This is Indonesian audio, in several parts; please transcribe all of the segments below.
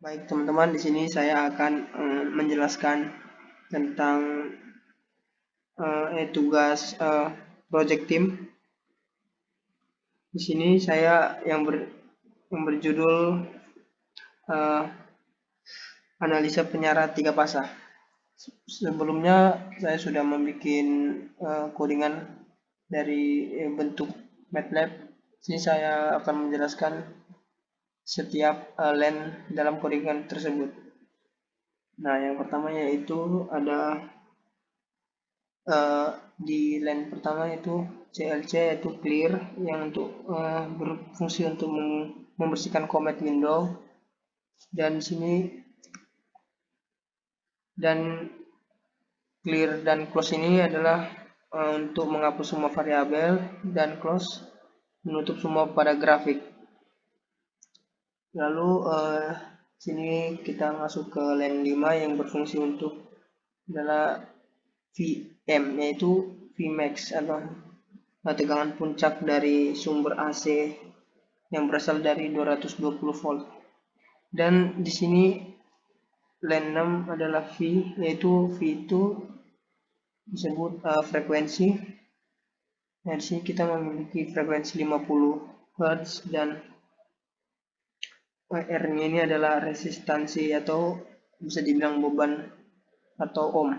Baik teman-teman, di sini saya akan menjelaskan tentang tugas project team. Di sini saya yang berjudul eh, analisa penyiaran tiga pasang. Sebelumnya saya sudah membuat codingan dari bentuk MATLAB. Di sini saya akan menjelaskan setiap line dalam codingan tersebut. Nah, yang pertama yaitu ada eh, di line pertama itu CLC yaitu clear yang untuk berfungsi untuk membersihkan command window, dan sini dan clear dan close ini adalah untuk menghapus semua variabel, dan close menutup semua pada grafik. Lalu sini kita masuk ke line 5 yang berfungsi untuk adalah VM, yaitu Vmax atau tegangan puncak dari sumber AC yang berasal dari 220 volt. Dan di sini line 6 adalah V, yaitu V itu disebut frekuensi. Nah, di sini kita memiliki frekuensi 50 Hz, dan R-nya ini adalah resistansi atau bisa dibilang beban atau ohm,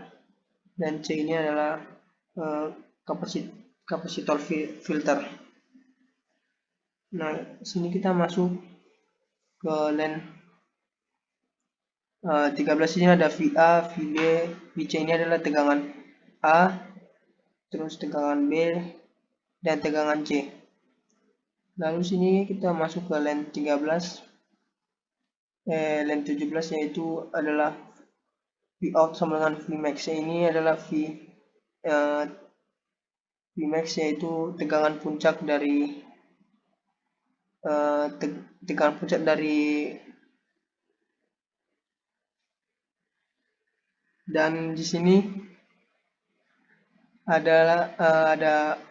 dan C ini adalah uh, kapasitor filter. Nah, sini kita masuk ke line 13. Ini ada VA, VB, VC ini adalah tegangan A, terus tegangan B, dan tegangan C. Lalu sini kita masuk ke line 13, line 17, yaitu adalah Vout sama dengan Vmax. Ini adalah Vmax, yaitu tegangan puncak dari tegangan puncak dari, dan di sini adalah ada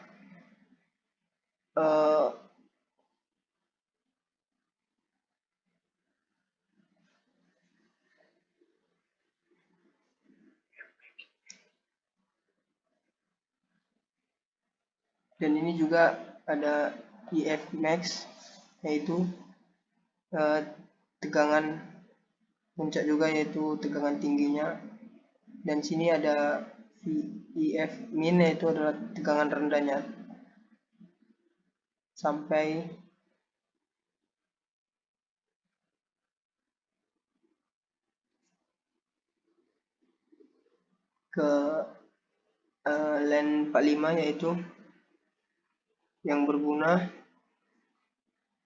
dan ini juga ada EF max, yaitu tegangan puncak juga, yaitu tegangan tingginya. Dan sini ada EF min, yaitu adalah tegangan rendahnya, sampai ke line 45, yaitu yang berguna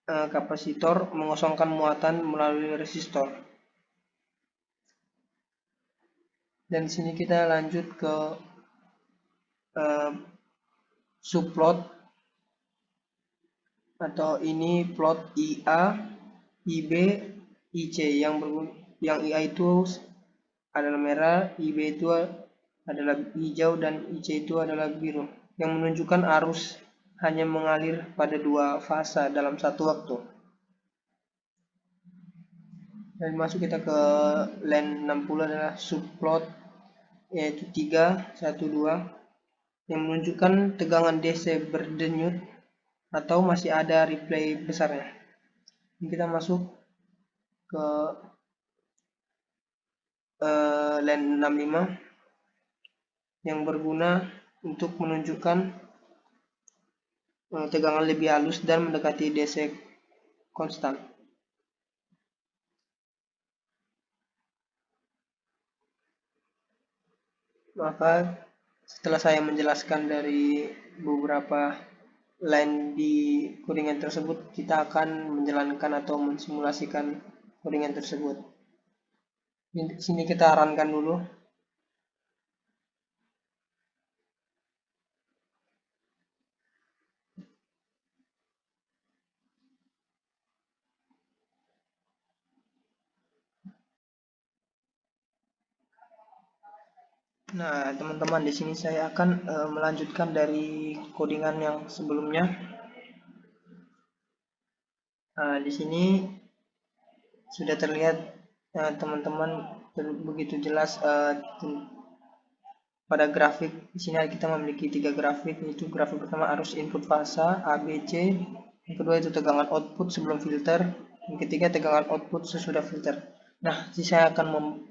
kapasitor mengosongkan muatan melalui resistor. Dan sini kita lanjut ke subplot, atau ini plot IA, IB, IC. Yang IA itu adalah merah, IB itu adalah hijau, dan IC itu adalah biru, yang menunjukkan arus hanya mengalir pada dua fasa dalam satu waktu. Dan masuk kita ke line 60 adalah subplot, yaitu 3, 1, 2, yang menunjukkan tegangan DC berdenyut atau masih ada replay besarnya. Ini kita masuk ke line 65 yang berguna untuk menunjukkan tegangan lebih halus dan mendekati DC konstan. Maka setelah saya menjelaskan dari beberapa line di codingan tersebut, kita akan menjalankan atau mensimulasikan codingan tersebut. Di sini kita runkan dulu. Nah, teman-teman, di sini saya akan melanjutkan dari codingan yang sebelumnya. Di sini sudah terlihat teman-teman begitu jelas pada grafik. Di sini kita memiliki 3 grafik, yaitu grafik pertama arus input fasa A, B, C, yang kedua itu tegangan output sebelum filter, yang ketiga tegangan output sesudah filter. Nah, saya akan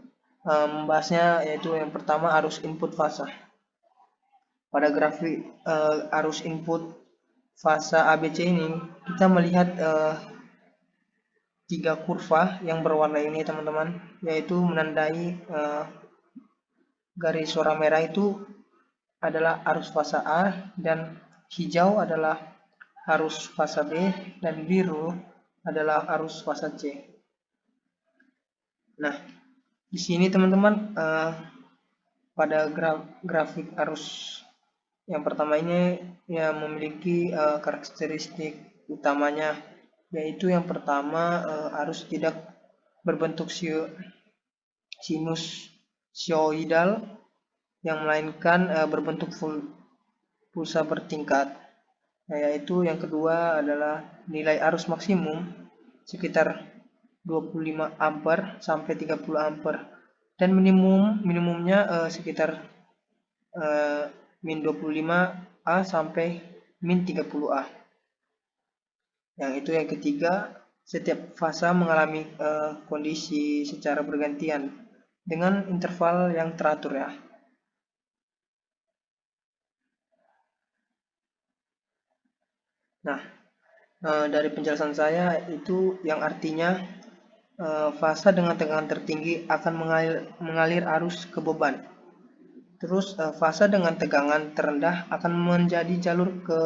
membahasnya, yaitu yang pertama arus input fasa. Pada grafik arus input fasa ABC ini, kita melihat 3 kurva yang berwarna ini, teman-teman, yaitu menandai garis warna merah itu adalah arus fasa A, dan hijau adalah arus fasa B, dan biru adalah arus fasa C. Nah, di sini teman-teman pada grafik arus yang pertama ini yang memiliki karakteristik utamanya, yaitu yang pertama arus tidak berbentuk sinusoidal, yang melainkan berbentuk pulsa bertingkat. Yaitu yang kedua adalah nilai arus maksimum sekitar 25 ampere sampai 30 ampere, dan minimumnya sekitar min 25A sampai min 30A. Yang itu yang ketiga, setiap fasa mengalami kondisi secara bergantian dengan interval yang teratur ya. Nah, dari penjelasan saya itu yang artinya fasa dengan tegangan tertinggi akan mengalir arus ke beban. Terus fasa dengan tegangan terendah akan menjadi jalur ke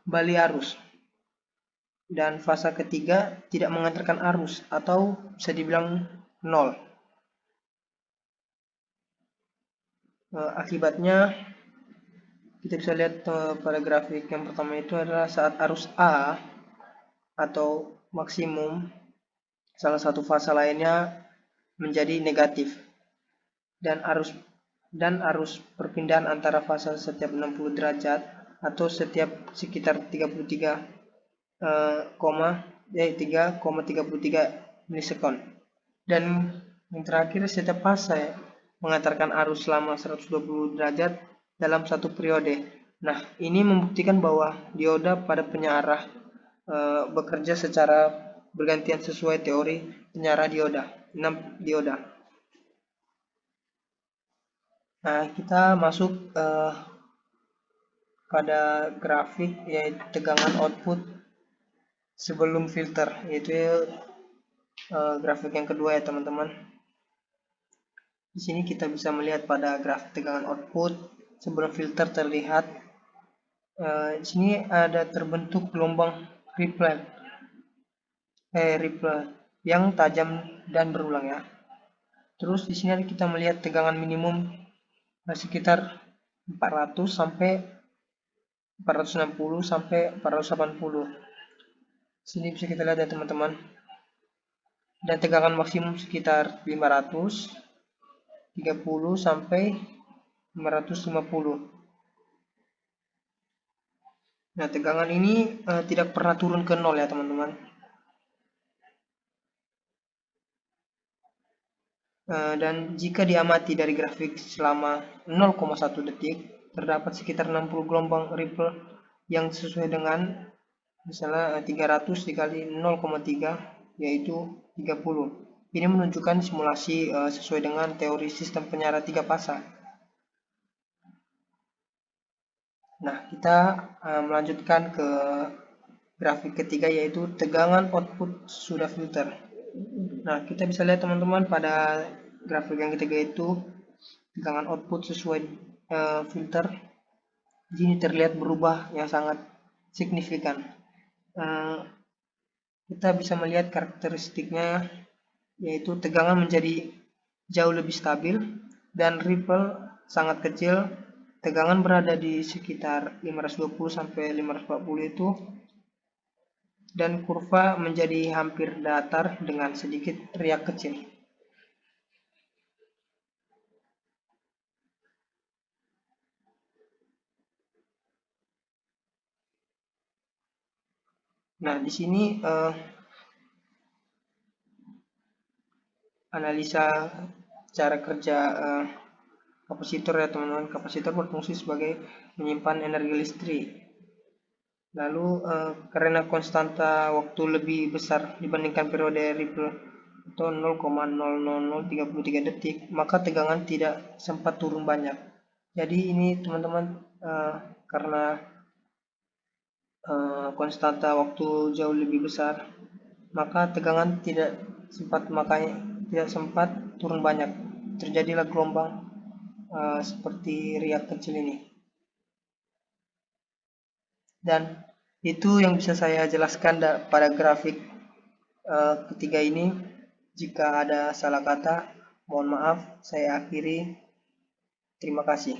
bali arus. Dan fasa ketiga tidak mengantarkan arus atau bisa dibilang nol. Akibatnya kita bisa lihat pada grafik yang pertama itu adalah saat arus A atau maksimum salah satu fasa lainnya menjadi negatif, dan arus perpindahan antara fasa setiap 60 derajat atau setiap sekitar 3,33 milisekon. Dan yang terakhir, setiap fase mengantarkan arus selama 120 derajat dalam satu periode. Nah, ini membuktikan bahwa dioda pada penyearah bekerja secara bergantian sesuai teori penyearah dioda, 6 dioda. Nah, kita masuk pada grafik yaitu tegangan output sebelum filter, yaitu grafik yang kedua ya teman-teman. Di sini kita bisa melihat pada grafik tegangan output sebelum filter terlihat di sini ada terbentuk gelombang ripple yang tajam dan berulang ya. Terus di sini kita melihat tegangan minimum sekitar 400 sampai 460 sampai 480. Sini bisa kita lihat ya teman-teman. Dan tegangan maksimum sekitar 530 sampai 550. Nah, tegangan ini tidak pernah turun ke nol ya teman-teman. Dan jika diamati dari grafik selama 0,1 detik, terdapat sekitar 60 gelombang ripple yang sesuai dengan misalnya 300 dikali 0,3, yaitu 30. Ini menunjukkan simulasi sesuai dengan teori sistem penyiaran 3 fasa. Nah, kita melanjutkan ke grafik ketiga, yaitu tegangan output sudah filter. Nah, kita bisa lihat teman-teman pada grafik yang ketiga itu tegangan output sesuai filter. Ini terlihat berubah yang sangat signifikan. Kita bisa melihat karakteristiknya, yaitu tegangan menjadi jauh lebih stabil dan ripple sangat kecil. Tegangan berada di sekitar 520 sampai 540 itu, dan kurva menjadi hampir datar dengan sedikit riak kecil. Nah, di sini analisa cara kerja kapasitor ya teman-teman. Kapasitor berfungsi sebagai menyimpan energi listrik. Lalu karena konstanta waktu lebih besar dibandingkan periode Ripple atau 0,00033 detik, maka tegangan tidak sempat turun banyak. Jadi ini teman-teman karena konstanta waktu jauh lebih besar, maka tegangan tidak sempat turun banyak. Terjadilah gelombang seperti riak kecil ini. Dan itu yang bisa saya jelaskan pada grafik ketiga ini. Jika ada salah kata, mohon maaf. Saya akhiri. Terima kasih.